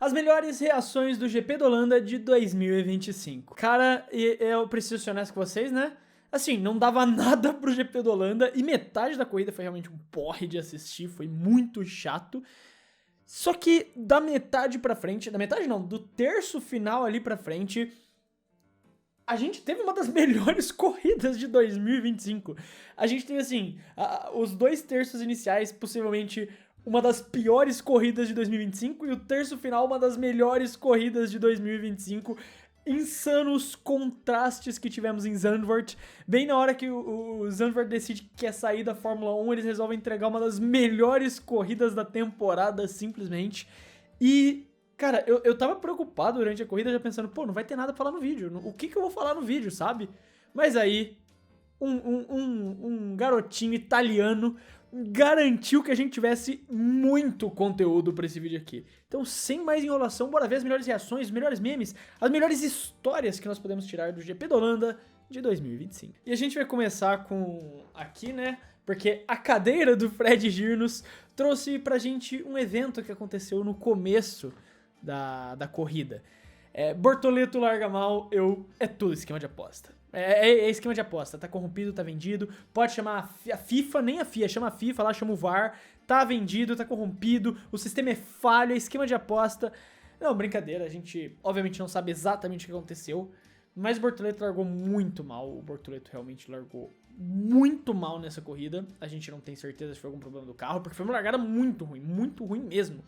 As melhores reações do GP da Holanda de 2025. Cara, eu preciso ser honesto com vocês, né? Assim, não dava nada pro GP da Holanda e metade da corrida foi realmente um porre de assistir, foi muito chato. Só que da metade pra frente, da metade não, do terço final ali pra frente, a gente teve uma das melhores corridas de 2025. A gente teve, assim, os 2 terços iniciais, possivelmente uma das piores corridas de 2025, e o terço final, uma das melhores corridas de 2025. Insanos contrastes que tivemos em Zandvoort. Bem na hora que o Zandvoort decide que quer sair da Fórmula 1, eles resolvem entregar uma das melhores corridas da temporada, simplesmente. E, cara, eu tava preocupado durante a corrida, já pensando, pô, não vai ter nada pra falar no vídeo. O que eu vou falar no vídeo, sabe? Mas aí, um garotinho italiano garantiu que a gente tivesse muito conteúdo pra esse vídeo aqui. Então, sem mais enrolação, bora ver as melhores reações, os melhores memes, as melhores histórias que nós podemos tirar do GP da Holanda de 2025. E a gente vai começar com aqui, né? Porque a cadeira do Fred Girnos trouxe pra gente um evento que aconteceu no começo da corrida. Bortoleto larga mal, é tudo esquema de aposta. É esquema de aposta, tá corrompido, tá vendido, pode chamar a FIFA, nem a FIA, chama a FIFA lá, chama o VAR, tá vendido, tá corrompido, o sistema é falho, é esquema de aposta. Não, brincadeira, a gente obviamente não sabe exatamente o que aconteceu, mas o Bortoleto largou muito mal, o Bortoleto realmente largou muito mal nessa corrida, a gente não tem certeza se foi algum problema do carro, porque foi uma largada muito ruim mesmo.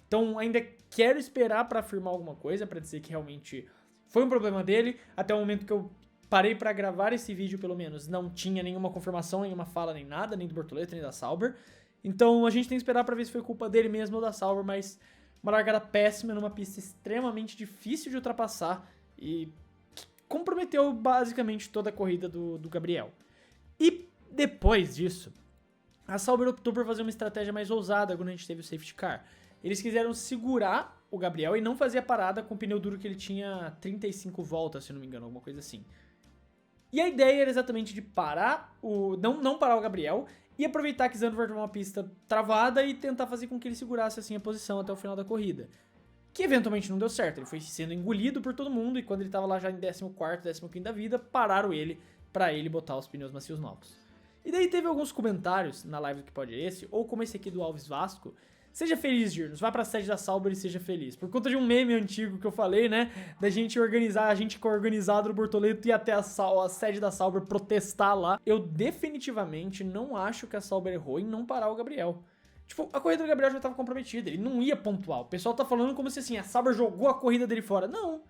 Então ainda quero esperar pra afirmar alguma coisa, pra dizer que realmente foi um problema dele, até o momento que eu parei pra gravar esse vídeo, pelo menos, não tinha nenhuma confirmação, nenhuma fala, nem nada, nem do Bortoleto, nem da Sauber. Então a gente tem que esperar pra ver se foi culpa dele mesmo ou da Sauber, mas uma largada péssima numa pista extremamente difícil de ultrapassar e que comprometeu basicamente toda a corrida do Gabriel. E depois disso, a Sauber optou por fazer uma estratégia mais ousada quando a gente teve o safety car. Eles quiseram segurar o Gabriel e não fazer a parada com o pneu duro que ele tinha 35 voltas, se não me engano, alguma coisa assim. E a ideia era exatamente de parar não parar o Gabriel e aproveitar que Zandvoort é uma pista travada e tentar fazer com que ele segurasse assim a posição até o final da corrida. Que eventualmente não deu certo, ele foi sendo engolido por todo mundo e quando ele tava lá já em 14º, 15º da vida, pararam ele pra ele botar os pneus macios novos. E daí teve alguns comentários na live do Que Pode Esse, ou como esse aqui do Alves Vasco: seja feliz, Girnos, vá pra sede da Sauber e seja feliz. Por conta de um meme antigo que eu falei, né, da gente organizar, a gente que é organizado no Bortoleto ir até a sede da Sauber protestar lá. Eu definitivamente não acho que a Sauber errou em não parar o Gabriel. Tipo, a corrida do Gabriel já tava comprometida, ele não ia pontuar. O pessoal tá falando como se assim, a Sauber jogou a corrida dele fora. Não,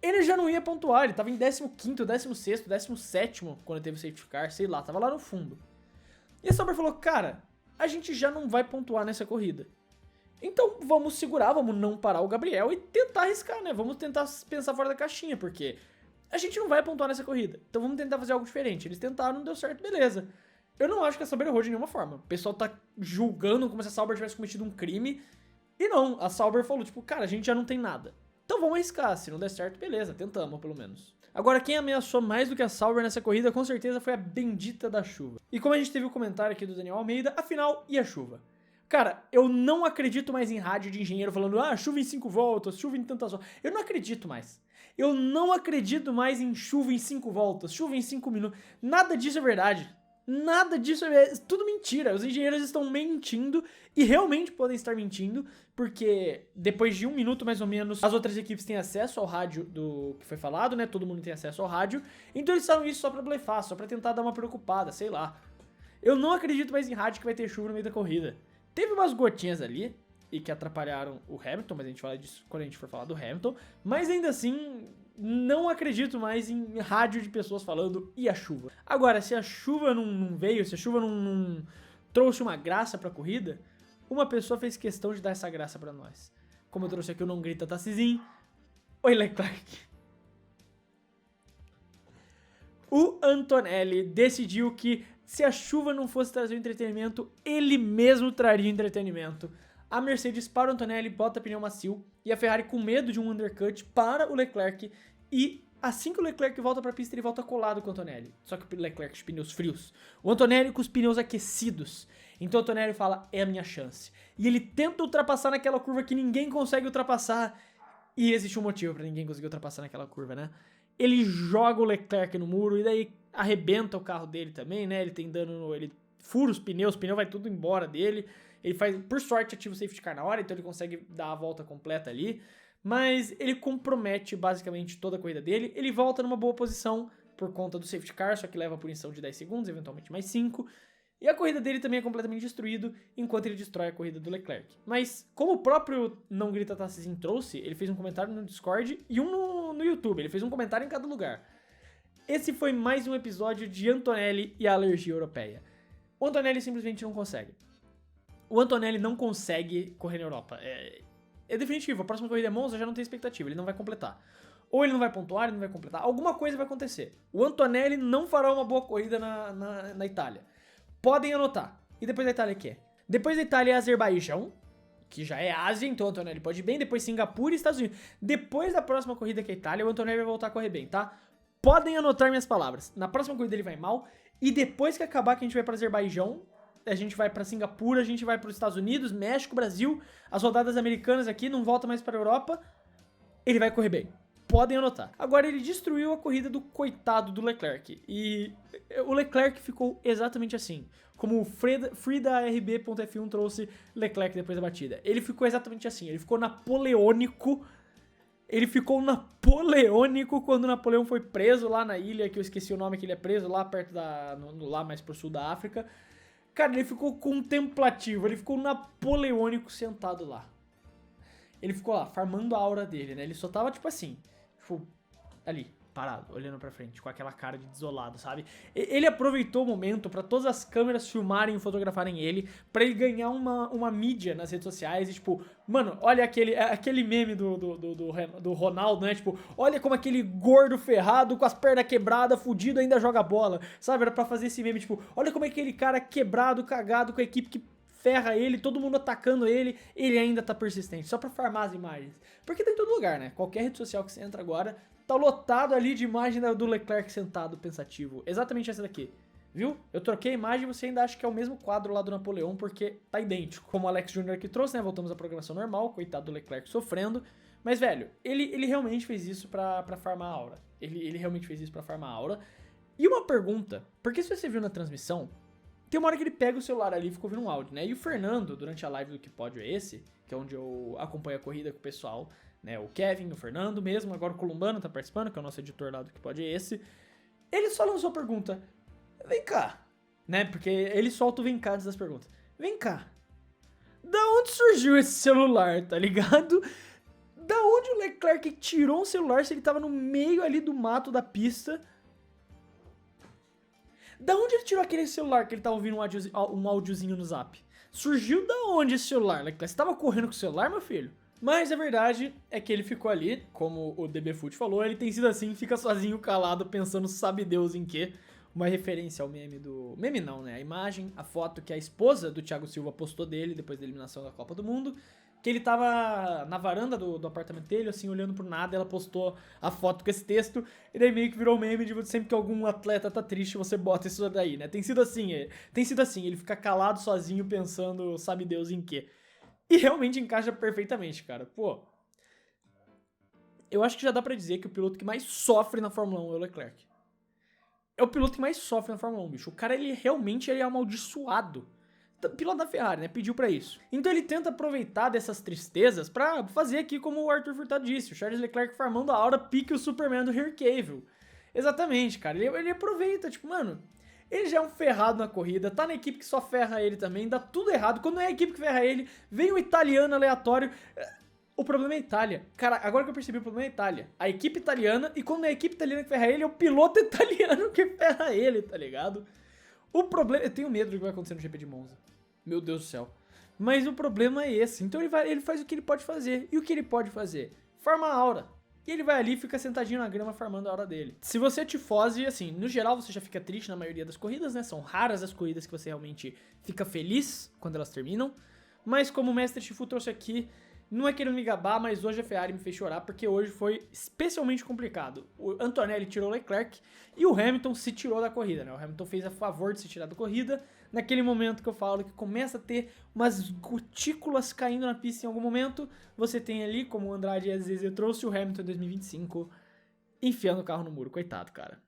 ele já não ia pontuar, ele tava em 15º, 16º, 17º quando teve o safety car, sei lá, tava lá no fundo. E a Sauber falou, cara, a gente já não vai pontuar nessa corrida. Então vamos segurar, vamos não parar o Gabriel e tentar arriscar, né? Vamos tentar pensar fora da caixinha, porque a gente não vai pontuar nessa corrida. Então vamos tentar fazer algo diferente. Eles tentaram, não deu certo, beleza. Eu não acho que a Sauber errou de nenhuma forma. O pessoal tá julgando como se a Sauber tivesse cometido um crime. E não, a Sauber falou, tipo, cara, a gente já não tem nada. Então vamos arriscar, se não der certo, beleza, tentamos pelo menos. Agora, quem ameaçou mais do que a Sauber nessa corrida, com certeza, foi a bendita da chuva. E como a gente teve o comentário aqui do Daniel Almeida, afinal, e a chuva? Cara, eu não acredito mais em rádio de engenheiro falando, chuva em 5 voltas, chuva em tantas voltas. Eu não acredito mais. Eu não acredito mais em chuva em 5 voltas, chuva em 5 minutos. Nada disso é verdade. Nada disso é tudo mentira. Os engenheiros estão mentindo e realmente podem estar mentindo, porque depois de 1 minuto mais ou menos, as outras equipes têm acesso ao rádio do que foi falado, né? Todo mundo tem acesso ao rádio. Então eles falam isso só pra blefar, só pra tentar dar uma preocupada, sei lá. Eu não acredito mais em rádio que vai ter chuva no meio da corrida. Teve umas gotinhas ali, e que atrapalharam o Hamilton, mas a gente fala disso quando a gente for falar do Hamilton. Mas ainda assim, não acredito mais em rádio de pessoas falando, e a chuva? Agora, se a chuva não veio, se a chuva não trouxe uma graça pra corrida, uma pessoa fez questão de dar essa graça pra nós. Como eu trouxe aqui o Não Grita Tassizinho. Oi, Leclerc. O Antonelli decidiu que se a chuva não fosse trazer o entretenimento, ele mesmo traria entretenimento. A Mercedes para o Antonelli, bota pneu macio, e a Ferrari, com medo de um undercut, para o Leclerc, e assim que o Leclerc volta para a pista, ele volta colado com o Antonelli. Só que o Leclerc com os pneus frios. O Antonelli com os pneus aquecidos. Então o Antonelli fala, é a minha chance. E ele tenta ultrapassar naquela curva que ninguém consegue ultrapassar. E existe um motivo pra ninguém conseguir ultrapassar naquela curva, né? Ele joga o Leclerc no muro e daí arrebenta o carro dele também, né? Ele tem dano, ele fura os pneus, o pneu vai tudo embora dele. Ele faz, por sorte, ativa o safety car na hora, então ele consegue dar a volta completa ali. Mas ele compromete basicamente toda a corrida dele. Ele volta numa boa posição por conta do safety car, só que leva a punição de 10 segundos, eventualmente mais 5. E a corrida dele também é completamente destruída, enquanto ele destrói a corrida do Leclerc. Mas, como o próprio Não Grita Tarcísio trouxe, ele fez um comentário no Discord e um no YouTube. Ele fez um comentário em cada lugar. Esse foi mais um episódio de Antonelli e a alergia europeia. O Antonelli simplesmente não consegue. O Antonelli não consegue correr na Europa. É definitivo, a próxima corrida é Monza, já não tem expectativa, ele não vai completar. Ou ele não vai pontuar, ele não vai completar. Alguma coisa vai acontecer. O Antonelli não fará uma boa corrida na Itália. Podem anotar. E depois da Itália, o que é? Depois da Itália é Azerbaijão, que já é Ásia, então o Antonelli pode ir bem. Depois Singapura e Estados Unidos. Depois da próxima corrida que é a Itália, o Antonelli vai voltar a correr bem, tá? Podem anotar minhas palavras. Na próxima corrida ele vai mal. E depois que acabar que a gente vai para Azerbaijão, a gente vai para Singapura, a gente vai para os Estados Unidos, México, Brasil, as rodadas americanas aqui, não volta mais para a Europa, ele vai correr bem. Podem anotar. Agora ele destruiu a corrida do coitado do Leclerc. E o Leclerc ficou exatamente assim. Como o FreeDaRB.F1 trouxe Leclerc depois da batida. Ele ficou exatamente assim. Ele ficou napoleônico. Ele ficou napoleônico quando Napoleão foi preso lá na ilha, que eu esqueci o nome que ele é preso, lá perto lá mais pro sul da África. Cara, ele ficou contemplativo. Ele ficou napoleônico sentado lá. Ele ficou lá, farmando a aura dele, né? Ele só tava, tipo assim, tipo, ali, parado, olhando pra frente, com aquela cara de desolado, sabe? Ele aproveitou o momento pra todas as câmeras filmarem e fotografarem ele, pra ele ganhar uma mídia nas redes sociais e, tipo, mano, olha aquele meme do Ronaldo, né? Tipo, olha como aquele gordo ferrado, com as pernas quebradas, fudido, ainda joga bola, sabe? Era pra fazer esse meme, tipo, olha como aquele cara quebrado, cagado, com a equipe que ferra ele, todo mundo atacando ele ainda tá persistente, só pra farmar as imagens. Porque tá em todo lugar, né? Qualquer rede social que você entra agora, tá lotado ali de imagem do Leclerc sentado, pensativo. Exatamente essa daqui, viu? Eu troquei a imagem e você ainda acha que é o mesmo quadro lá do Napoleão, porque tá idêntico. Como o Alex Jr. aqui trouxe, né? Voltamos à programação normal, coitado do Leclerc sofrendo. Mas, velho, ele realmente fez isso pra farmar a aura. Ele realmente fez isso pra farmar a aura. E uma pergunta, porque se você viu na transmissão, tem uma hora que ele pega o celular ali e fica ouvindo um áudio, né? E o Fernando, durante a live do Que Pódio é Esse, que é onde eu acompanho a corrida com o pessoal, né? O Kevin, o Fernando mesmo, agora o Columbano tá participando, que é o nosso editor lá do Que Pódio é Esse. Ele só lançou a pergunta, vem cá, né? Porque ele solta o vem cá antes das perguntas. Vem cá, da onde surgiu esse celular, tá ligado? Da onde o Leclerc tirou um celular se ele tava no meio ali do mato da pista? Da onde ele tirou aquele celular que ele tava ouvindo um áudiozinho no Zap? Surgiu da onde esse celular? Você tava correndo com o celular, meu filho? Mas a verdade é que ele ficou ali, como o DBFoot falou, ele tem sido assim, fica sozinho, calado, pensando sabe Deus em quê. Uma referência ao meme do... Meme não, né? A imagem, a foto que a esposa do Thiago Silva postou dele depois da eliminação da Copa do Mundo. Que ele tava na varanda do apartamento dele, assim, olhando pro nada, ela postou a foto com esse texto, e daí meio que virou meme de sempre que algum atleta tá triste, você bota isso daí, né? Tem sido assim, ele fica calado sozinho pensando, sabe Deus em quê. E realmente encaixa perfeitamente, cara. Pô, eu acho que já dá pra dizer que o piloto que mais sofre na Fórmula 1 é o Leclerc. É o piloto que mais sofre na Fórmula 1, bicho. O cara, ele realmente é amaldiçoado. Piloto da Ferrari, né? Pediu pra isso. Então ele tenta aproveitar dessas tristezas pra fazer aqui como o Arthur Furtado disse, o Charles Leclerc farmando a aura, pique o Superman do Henry Cavill. Exatamente, cara. Ele aproveita, tipo, mano, ele já é um ferrado na corrida, tá na equipe que só ferra ele também, dá tudo errado. Quando não é a equipe que ferra ele, vem um italiano aleatório. O problema é a Itália. Cara, agora que eu percebi, o problema é a Itália. A equipe italiana, e quando é a equipe italiana que ferra ele, é o piloto italiano que ferra ele, tá ligado? O problema... Eu tenho medo do que vai acontecer no GP de Monza. Meu Deus do céu. Mas o problema é esse. Então ele faz o que ele pode fazer. E o que ele pode fazer? Farmar a aura. E ele vai ali e fica sentadinho na grama farmando a aura dele. Se você é tifose, assim, no geral você já fica triste na maioria das corridas, né? São raras as corridas que você realmente fica feliz quando elas terminam. Mas como o Mestre Shifu trouxe aqui, não é querendo me gabar, mas hoje a Ferrari me fez chorar porque hoje foi especialmente complicado. O Antonelli tirou o Leclerc e o Hamilton se tirou da corrida, né? O Hamilton fez a favor de se tirar da corrida, naquele momento que eu falo que começa a ter umas gotículas caindo na pista em algum momento, você tem ali, como o Andrade às vezes trouxe, o Hamilton em 2025 enfiando o carro no muro. Coitado, cara.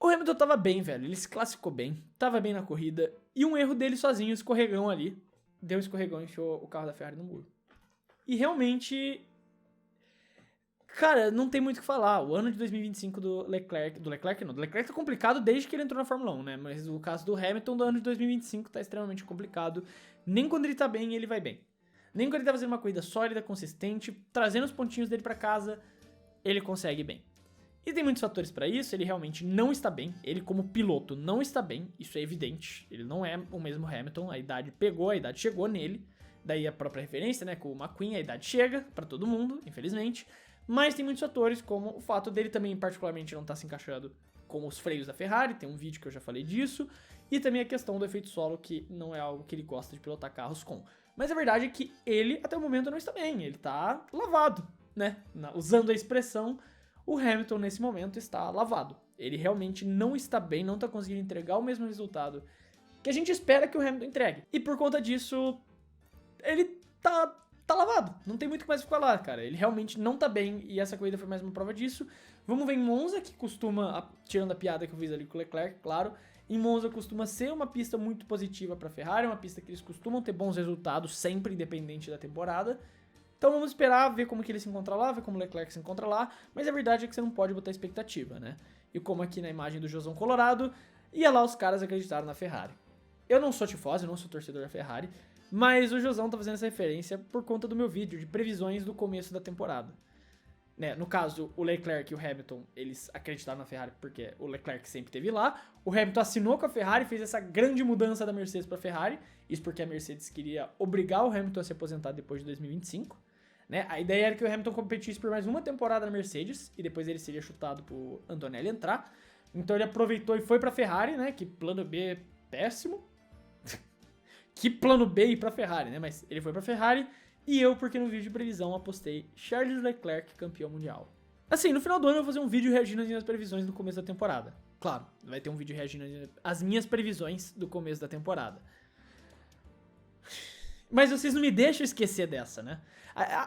O Hamilton tava bem, velho. Ele se classificou bem, tava bem na corrida. E um erro dele sozinho, escorregão ali. Deu um escorregão e enfiou o carro da Ferrari no muro. E realmente... Cara, não tem muito o que falar. O ano de 2025 do Leclerc não. Do Leclerc tá complicado desde que ele entrou na Fórmula 1, né? Mas o caso do Hamilton do ano de 2025 tá extremamente complicado. Nem quando ele tá bem, ele vai bem. Nem quando ele tá fazendo uma corrida sólida, consistente, trazendo os pontinhos dele pra casa, ele consegue bem. E tem muitos fatores pra isso, ele realmente não está bem. Ele como piloto não está bem, isso é evidente. Ele não é o mesmo Hamilton, a idade pegou, a idade chegou nele. Daí a própria referência, né, com o McQueen, a idade chega pra todo mundo, infelizmente. Mas tem muitos fatores, como o fato dele também particularmente não estar se encaixando com os freios da Ferrari, tem um vídeo que eu já falei disso. E também a questão do efeito solo, que não é algo que ele gosta de pilotar carros com. Mas a verdade é que ele, até o momento, não está bem, ele tá lavado, né? Usando a expressão, o Hamilton nesse momento está lavado. Ele realmente não está bem, não está conseguindo entregar o mesmo resultado que a gente espera que o Hamilton entregue. E por conta disso, ele tá lavado. Não tem muito mais o que falar, cara. Ele realmente não tá bem e essa corrida foi mais uma prova disso. Vamos ver em Monza, que costuma, tirando a piada que eu fiz ali com o Leclerc, claro, em Monza costuma ser uma pista muito positiva pra Ferrari, uma pista que eles costumam ter bons resultados sempre, independente da temporada. Então vamos esperar, ver como que ele se encontra lá, ver como o Leclerc se encontra lá, mas a verdade é que você não pode botar expectativa, né? E como aqui na imagem do Josão Colorado, ia lá os caras acreditaram na Ferrari. Eu não sou tifoso, eu não sou torcedor da Ferrari, mas o Josão tá fazendo essa referência por conta do meu vídeo de previsões do começo da temporada. Né, no caso, o Leclerc e o Hamilton, eles acreditaram na Ferrari porque o Leclerc sempre esteve lá. O Hamilton assinou com a Ferrari e fez essa grande mudança da Mercedes para a Ferrari. Isso porque a Mercedes queria obrigar o Hamilton a se aposentar depois de 2025. Né? A ideia era que o Hamilton competisse por mais uma temporada na Mercedes e depois ele seria chutado pro Antonelli entrar. Então ele aproveitou e foi para a Ferrari, né? Que plano B péssimo. Que plano B ir para a Ferrari, né? Mas ele foi para a Ferrari. E eu, porque no vídeo de previsão, apostei Charles Leclerc campeão mundial. Assim, no final do ano eu vou fazer um vídeo reagindo às minhas previsões do começo da temporada. Claro, vai ter um vídeo reagindo às minhas previsões do começo da temporada. Mas vocês não me deixam esquecer dessa, né?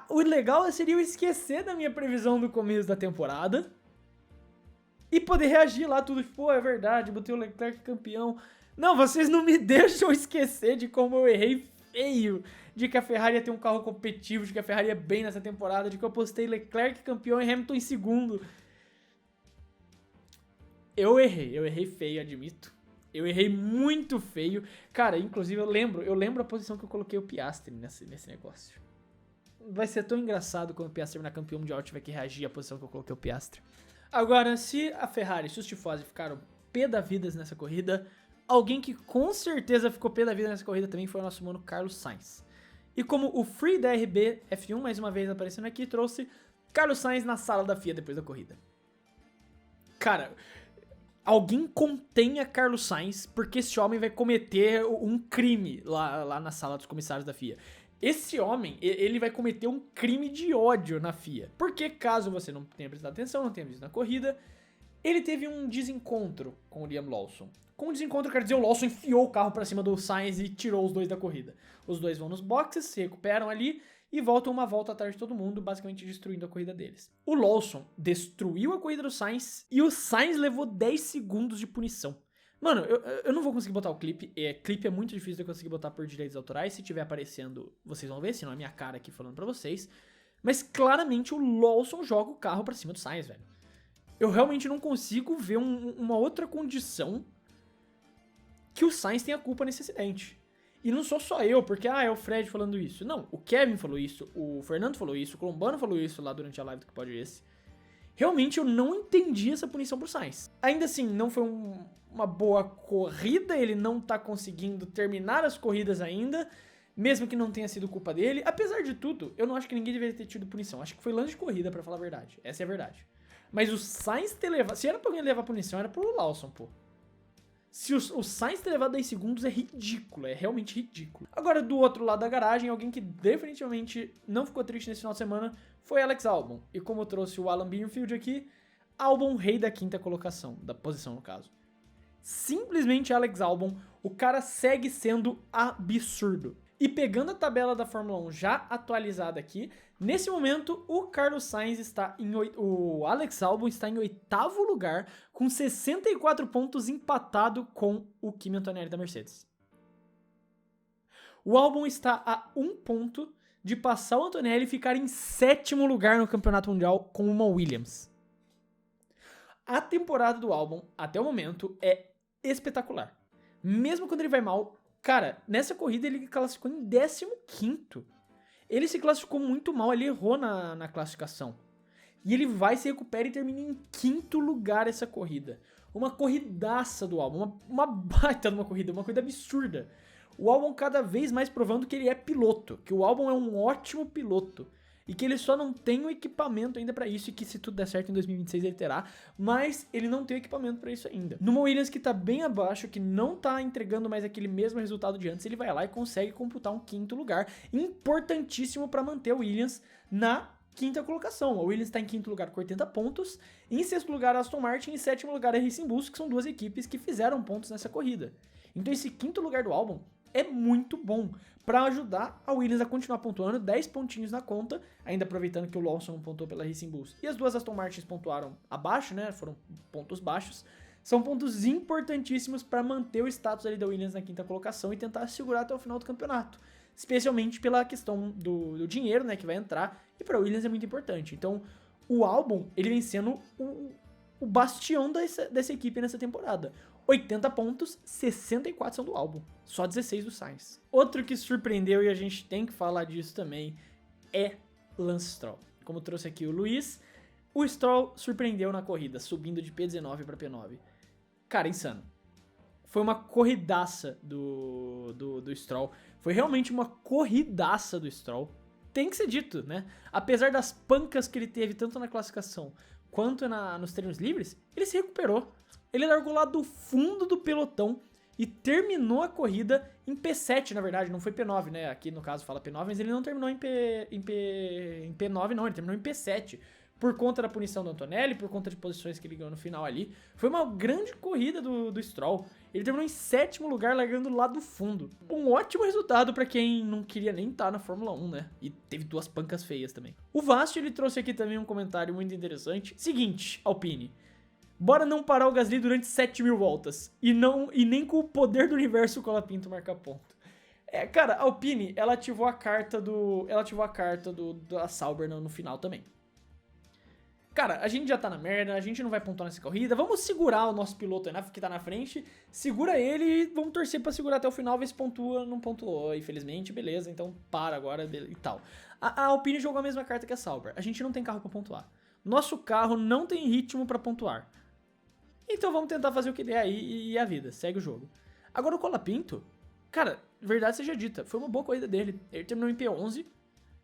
O legal seria eu esquecer da minha previsão do começo da temporada e poder reagir lá tudo, tipo, pô, é verdade, botei o Leclerc campeão. Não, vocês não me deixam esquecer de como eu errei feio, de que a Ferrari ia ter um carro competitivo, de que a Ferrari ia bem nessa temporada, de que eu apostei Leclerc campeão e Hamilton em segundo. Eu errei feio, admito. Eu errei muito feio. Cara, inclusive eu lembro a posição que eu coloquei o Piastri nesse negócio. Vai ser tão engraçado quando o Piastri terminar campeão mundial, tiver que reagir à posição que eu coloquei o Piastri. Agora, se a Ferrari e os tifosi ficaram pé da vida nessa corrida, alguém que com certeza ficou pé da vida nessa corrida também foi o nosso mano Carlos Sainz. E como o Free da RB F1, mais uma vez aparecendo aqui, trouxe Carlos Sainz na sala da FIA depois da corrida. Cara, alguém contenha Carlos Sainz, porque esse homem vai cometer um crime lá na sala dos comissários da FIA. Esse homem, ele vai cometer um crime de ódio na FIA. Porque caso você não tenha prestado atenção, não tenha visto na corrida, ele teve um desencontro com o Liam Lawson. Com o desencontro, quer dizer, o Lawson enfiou o carro pra cima do Sainz e tirou os dois da corrida. Os dois vão nos boxes, se recuperam ali e voltam uma volta atrás de todo mundo, basicamente destruindo a corrida deles. O Lawson destruiu a corrida do Sainz e o Sainz levou 10 segundos de punição. Mano, eu não vou conseguir botar o clipe. Clipe é muito difícil de eu conseguir botar por direitos autorais. Se tiver aparecendo, vocês vão ver, senão é minha cara aqui falando pra vocês. Mas claramente o Lawson joga o carro pra cima do Sainz, velho. Eu realmente não consigo ver uma outra condição que o Sainz tenha culpa nesse acidente. E não sou só eu, porque, é o Fred falando isso. Não, o Kevin falou isso, o Fernando falou isso, o Colombano falou isso lá durante a live do Que Pode Esse. Realmente eu não entendi essa punição pro Sainz. Ainda assim, não foi uma boa corrida, ele não tá conseguindo terminar as corridas ainda, mesmo que não tenha sido culpa dele. Apesar de tudo, eu não acho que ninguém deveria ter tido punição. Acho que foi lance de corrida, pra falar a verdade. Essa é a verdade. Mas o Sainz ter levado... Se era pra alguém levar punição, era pro Lawson, pô. Se o Sainz ter levado 10 segundos é ridículo, é realmente ridículo. Agora, do outro lado da garagem, alguém que definitivamente não ficou triste nesse final de semana foi Alex Albon. E como eu trouxe o Alan Benefield aqui, Albon rei da quinta colocação, da posição no caso. Simplesmente Alex Albon, o cara segue sendo absurdo. E pegando a tabela da Fórmula 1 já atualizada aqui, nesse momento o Carlos Sainz está o Alex Albon está em 8º lugar, com 64 pontos, empatado com o Kimi Antonelli da Mercedes. O Albon está a 1 ponto de passar o Antonelli e ficar em 7º lugar no Campeonato Mundial com uma Williams. A temporada do Albon, até o momento, é espetacular. Mesmo quando ele vai mal, cara, nessa corrida ele classificou em 15º. Ele se classificou muito mal, ele errou na classificação. E ele vai, se recupera e termina em 5º lugar essa corrida. Uma corridaça do Albon, uma baita de uma corrida absurda. O Albon cada vez mais provando que ele é piloto, que o Albon é um ótimo piloto. E que ele só não tem o equipamento ainda pra isso, e que se tudo der certo em 2026 ele terá, mas ele não tem o equipamento pra isso ainda. Numa Williams que tá bem abaixo, que não tá entregando mais aquele mesmo resultado de antes, ele vai lá e consegue computar um 5º lugar, importantíssimo pra manter a Williams na 5ª colocação. A Williams tá em 5º lugar com 80 pontos, em 6º lugar a Aston Martin, em 7º lugar a Racing Bulls, que são duas equipes que fizeram pontos nessa corrida. Então esse 5º lugar do Albon é muito bom para ajudar a Williams a continuar pontuando, 10 pontinhos na conta, ainda aproveitando que o Lawson não pontuou pela Racing Bulls. E as duas Aston Martins pontuaram abaixo, né? Foram pontos baixos. São pontos importantíssimos para manter o status ali da Williams na 5ª colocação e tentar segurar até o final do campeonato. Especialmente pela questão do dinheiro, né, que vai entrar, e para a Williams é muito importante. Então, o Albon, ele vem sendo o bastião dessa equipe nessa temporada. 80 pontos, 64 são do Albon, só 16 do Sainz. Outro que surpreendeu, e a gente tem que falar disso também, é Lance Stroll. Como trouxe aqui o Luiz, o Stroll surpreendeu na corrida, subindo de P19 para P9. Cara, insano. Foi uma corridaça do Stroll. Foi realmente uma corridaça do Stroll. Tem que ser dito, né? Apesar das pancas que ele teve, tanto na classificação quanto nos treinos livres, ele se recuperou. Ele largou lá do fundo do pelotão e terminou a corrida em P7, na verdade, não foi P9, né? Aqui no caso fala P9, mas ele não terminou em P9, não, ele terminou em P7. Por conta da punição do Antonelli, por conta de posições que ele ganhou no final ali. Foi uma grande corrida do Stroll. Ele terminou em 7º lugar, largando lá do fundo. Um ótimo resultado pra quem não queria nem estar na Fórmula 1, né? E teve duas pancas feias também. O Vast, ele trouxe aqui também um comentário muito interessante. Seguinte, Alpine. Bora não parar o Gasly durante 7.000 voltas. E nem com o poder do universo o Colapinto marca ponto. Cara, a Alpine, ela ativou a carta da Sauber no final também. Cara, a gente já tá na merda, a gente não vai pontuar nessa corrida, vamos segurar o nosso piloto que tá na frente, segura ele e vamos torcer pra segurar até o final, ver se pontua, não pontuou, infelizmente, beleza, então para agora e tal. A Alpine jogou a mesma carta que a Sauber, a gente não tem carro pra pontuar. Nosso carro não tem ritmo pra pontuar. Então vamos tentar fazer o que der aí e a vida, segue o jogo. Agora o Colapinto, cara, verdade seja dita, foi uma boa corrida dele, ele terminou em P11,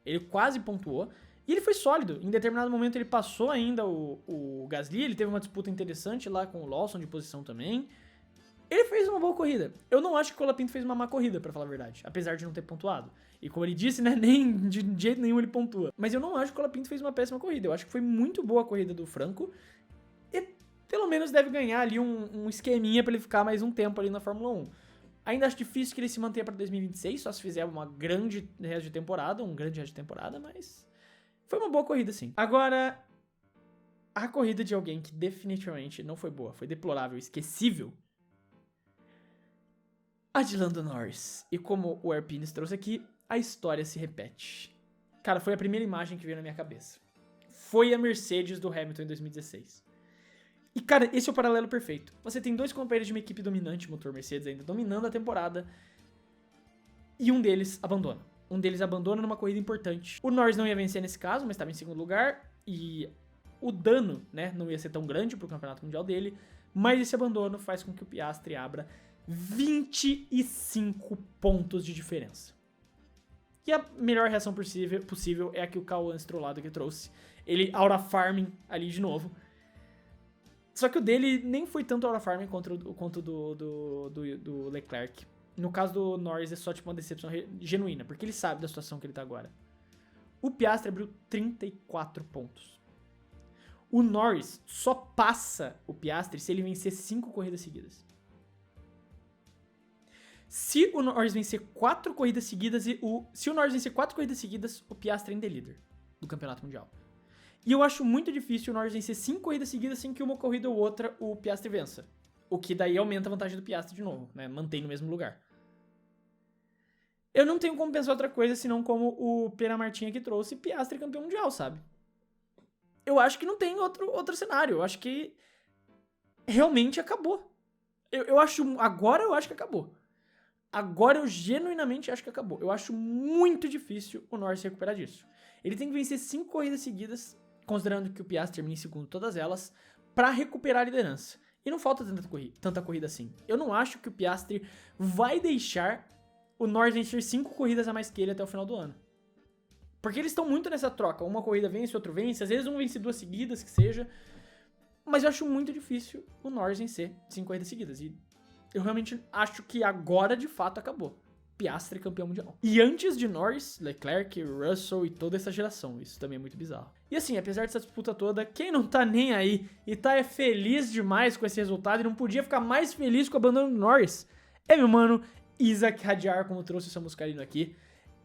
ele quase pontuou, e ele foi sólido. Em determinado momento ele passou ainda o Gasly, ele teve uma disputa interessante lá com o Lawson de posição também. Ele fez uma boa corrida. Eu não acho que o Colapinto fez uma má corrida, pra falar a verdade, apesar de não ter pontuado. E como ele disse, né, nem de jeito nenhum ele pontua. Mas eu não acho que o Colapinto fez uma péssima corrida. Eu acho que foi muito boa a corrida do Franco. E pelo menos deve ganhar ali um esqueminha pra ele ficar mais um tempo ali na Fórmula 1. Ainda acho difícil que ele se mantenha pra 2026, só se fizer uma grande resto de temporada, mas... foi uma boa corrida, sim. Agora, a corrida de alguém que definitivamente não foi boa, foi deplorável, esquecível, a de Lando Norris. E como o Airpines trouxe aqui, a história se repete. Cara, foi a primeira imagem que veio na minha cabeça. Foi a Mercedes do Hamilton em 2016. E, cara, esse é o paralelo perfeito. Você tem dois companheiros de uma equipe dominante, motor Mercedes ainda dominando a temporada, e um deles abandona. Um deles abandona numa corrida importante. O Norris não ia vencer nesse caso, mas estava em segundo lugar. E o dano, né, não ia ser tão grande pro campeonato mundial dele. Mas esse abandono faz com que o Piastri abra 25 pontos de diferença. E a melhor reação possível é a que o Cauã Strollado que trouxe. Ele aura farming ali de novo. Só que o dele nem foi tanto aura farming quanto do Leclerc. No caso do Norris é só tipo uma decepção genuína, porque ele sabe da situação que ele tá agora. O Piastri abriu 34 pontos. O Norris só passa o Piastri se ele vencer 5 corridas seguidas. Se o Norris vencer 4 corridas seguidas se o Norris vencer 4 corridas seguidas, o Piastri ainda é líder do campeonato mundial. E eu acho muito difícil o Norris vencer 5 corridas seguidas sem que uma corrida ou outra o Piastri vença. O que daí aumenta a vantagem do Piastri de novo, né? Mantém no mesmo lugar. Eu não tenho como pensar outra coisa senão como o Pena Martin aqui trouxe, Piastri campeão mundial, sabe? Eu acho que não tem outro cenário. Eu acho que realmente acabou. Agora eu acho que acabou. Agora eu genuinamente acho que acabou. Eu acho muito difícil o Norris se recuperar disso. Ele tem que vencer 5 corridas seguidas, considerando que o Piastri termina em segundo todas elas, pra recuperar a liderança. E não falta tanta corrida assim. Eu não acho que o Piastri vai deixar o Norris vencer 5 corridas a mais que ele até o final do ano. Porque eles estão muito nessa troca. Uma corrida vence, outro vence. Às vezes um vence 2 seguidas, que seja. Mas eu acho muito difícil o Norris vencer 5 corridas seguidas. E eu realmente acho que agora, de fato, acabou. Piastri campeão mundial. E antes de Norris, Leclerc, Russell e toda essa geração. Isso também é muito bizarro. E assim, apesar dessa disputa toda, quem não tá nem aí e tá feliz demais com esse resultado e não podia ficar mais feliz com o abandono do Norris, é meu mano Isack Hadjar, como trouxe o seu muscarino aqui.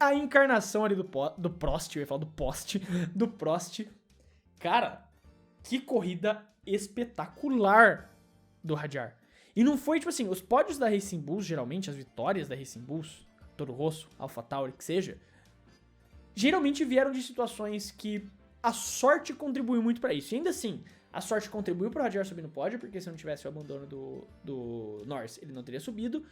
A encarnação ali do Prost, eu ia falar do poste, do Prost. Cara, que corrida espetacular do Hadjar. E não foi, tipo assim, os pódios da Racing Bulls, geralmente, as vitórias da Racing Bulls, Toro Rosso, AlphaTauri, que seja, geralmente vieram de situações que a sorte contribuiu muito pra isso. E ainda assim, a sorte contribuiu pro Hadjar subir no pódio, porque se não tivesse o abandono do Norris, ele não teria subido.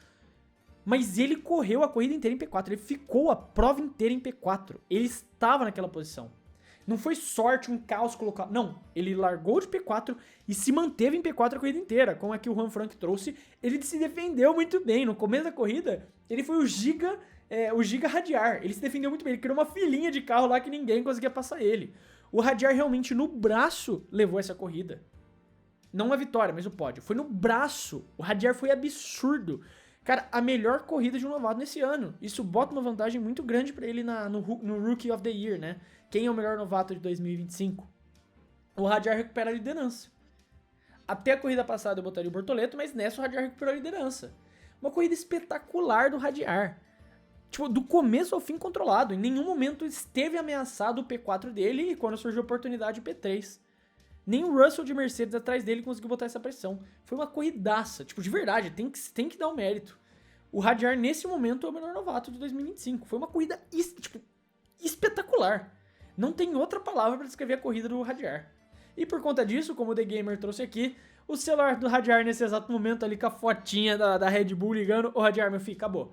Mas ele correu a corrida inteira em P4, ele ficou a prova inteira em P4. Ele estava naquela posição. Não foi sorte, um caos colocado. Não, ele largou de P4 e se manteve em P4 a corrida inteira. Como aqui o Juan Frank trouxe, ele se defendeu muito bem. No começo da corrida, ele foi o Giga Hadjar. Ele se defendeu muito bem. Ele criou uma filinha de carro lá que ninguém conseguia passar ele. O Hadjar realmente no braço levou essa corrida. Não a vitória, mas o pódio. Foi no braço. O Hadjar foi absurdo. Cara, a melhor corrida de um novato nesse ano. Isso bota uma vantagem muito grande pra ele no Rookie of the Year, né? Quem é o melhor novato de 2025? O Hadjar recupera a liderança. Até a corrida passada eu botaria o Bortoleto, mas nessa o Hadjar recuperou a liderança. Uma corrida espetacular do Hadjar. Tipo, do começo ao fim controlado. Em nenhum momento esteve ameaçado o P4 dele e quando surgiu a oportunidade o P3. Nem o Russell de Mercedes atrás dele conseguiu botar essa pressão. Foi uma corridaça. Tipo, de verdade, tem que dar o mérito. O Hadjar, nesse momento, é o melhor novato de 2025. Foi uma corrida, tipo, espetacular. Não tem outra palavra para descrever a corrida do Hadjar. E por conta disso, como o The Gamer trouxe aqui, o celular do Hadjar nesse exato momento ali com a fotinha da Red Bull ligando. Ô Hadjar, meu filho, acabou.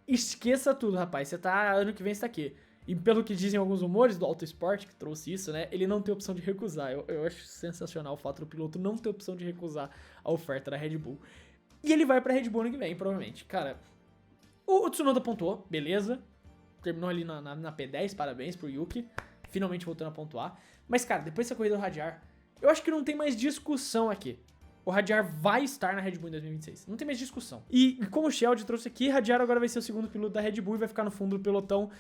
Esqueça tudo, rapaz. Ano que vem você tá aqui. E pelo que dizem alguns rumores do Auto Sport, que trouxe isso, né? Ele não tem opção de recusar. Eu acho sensacional o fato do piloto não ter opção de recusar a oferta da Red Bull. E ele vai pra Red Bull ano que vem, provavelmente. Cara, o Tsunoda pontuou, beleza. Terminou ali na P10, parabéns pro Yuki. Finalmente voltando a pontuar. Mas, cara, depois dessa corrida do Hadjar, eu acho que não tem mais discussão aqui. O Hadjar vai estar na Red Bull em 2026. Não tem mais discussão. E como o Sheldon trouxe aqui, Hadjar agora vai ser o segundo piloto da Red Bull e vai ficar no fundo do pelotão.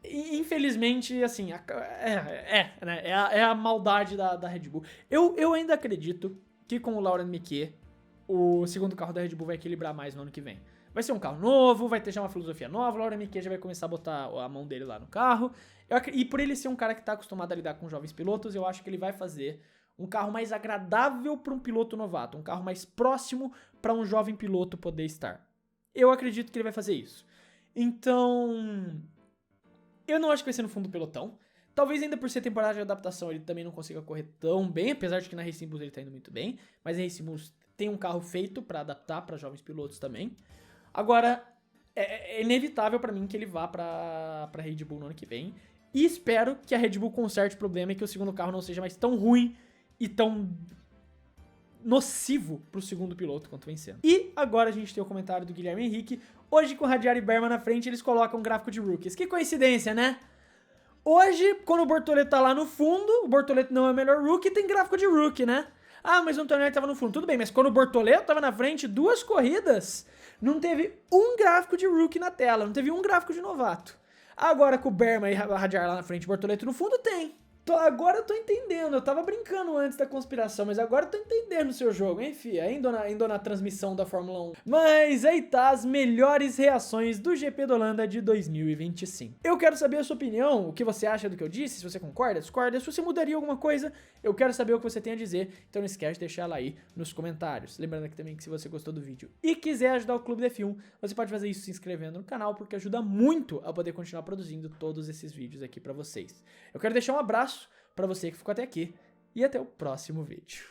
E, infelizmente, assim, é a maldade da Red Bull. Eu ainda acredito que com o Laurent Mekies, o segundo carro da Red Bull vai equilibrar mais no ano que vem. Vai ser um carro novo, vai ter já uma filosofia nova, o Laurent Mekies já vai começar a botar a mão dele lá no carro. E por ele ser um cara que tá acostumado a lidar com jovens pilotos, eu acho que ele vai fazer um carro mais agradável para um piloto novato, um carro mais próximo para um jovem piloto poder estar. Eu acredito que ele vai fazer isso. Então, eu não acho que vai ser no fundo do pelotão. Talvez ainda por ser temporada de adaptação ele também não consiga correr tão bem, apesar de que na Racing Bulls ele tá indo muito bem, mas a Racing Bulls tem um carro feito para adaptar para jovens pilotos também. Agora, é inevitável para mim que ele vá pra Red Bull no ano que vem. E espero que a Red Bull conserte o problema e que o segundo carro não seja mais tão ruim e tão nocivo pro segundo piloto quanto vem sendo. E agora a gente tem o comentário do Guilherme Henrique. Hoje, com Hadjar e Berman na frente, eles colocam um gráfico de rookies. Que coincidência, né? Hoje, quando o Bortoleto tá lá no fundo, o Bortoleto não é o melhor rookie, tem gráfico de rookie, né? Ah, mas o Antonelli tava no fundo. Tudo bem, mas quando o Bortoleto tava na frente, 2 corridas, não teve um gráfico de rookie na tela, não teve um gráfico de novato. Agora com o Berman e o Hadjar lá na frente, o Bortoleto no fundo, tem. Agora eu tô entendendo. Eu tava brincando antes da conspiração, mas agora eu tô entendendo o seu jogo, hein, fia? Indo na transmissão da Fórmula 1. Mas aí tá as melhores reações do GP da Holanda de 2025. Eu quero saber a sua opinião, o que você acha do que eu disse, se você concorda, discorda, se você mudaria alguma coisa, eu quero saber o que você tem a dizer, então não esquece de deixar ela aí nos comentários. Lembrando aqui também que se você gostou do vídeo e quiser ajudar o Clube F1, você pode fazer isso se inscrevendo no canal, porque ajuda muito a poder continuar produzindo todos esses vídeos aqui pra vocês. Eu quero deixar um abraço pra você que ficou até aqui e até o próximo vídeo.